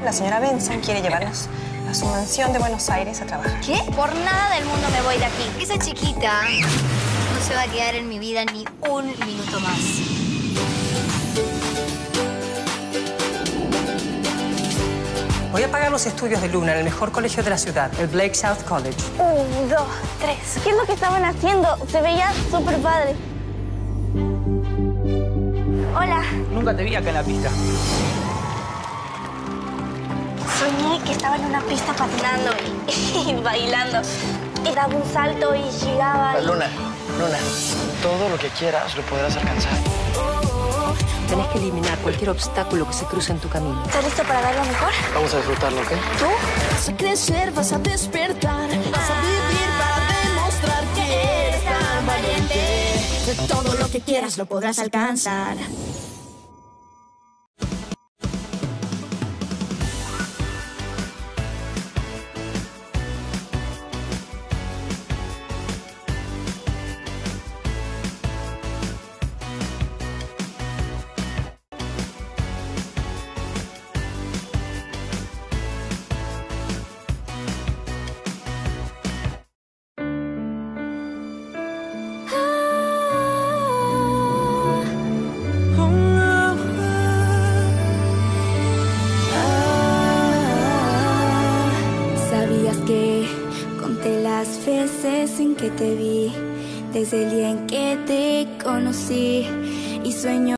la señora Benson quiere llevarnos a su mansión de Buenos Aires a trabajar. ¿Qué? Por nada del mundo me voy de aquí. Esa chiquita no se va a quedar en mi vida ni un minuto más. Voy a pagar los estudios de Luna en el mejor colegio de la ciudad, el Blake South College. 1, 2, 3. ¿Qué es lo que estaban haciendo? Se veía súper padre. Hola. Nunca te vi acá en la pista. Soñé que estaba en una pista patinando y bailando. Y daba un salto y llegaba. Luna, todo lo que quieras lo podrás alcanzar. Tenés que eliminar cualquier obstáculo que se cruce en tu camino. ¿Estás listo para dar lo mejor? Vamos a disfrutarlo, ¿ok? ¿Tú? Vas a crecer, vas a despertar, vas a vivir para demostrar que eres tan valiente. Todo lo que quieras lo podrás alcanzar. ¿Sabías que conté las veces en que te vi desde el día en que te conocí y sueño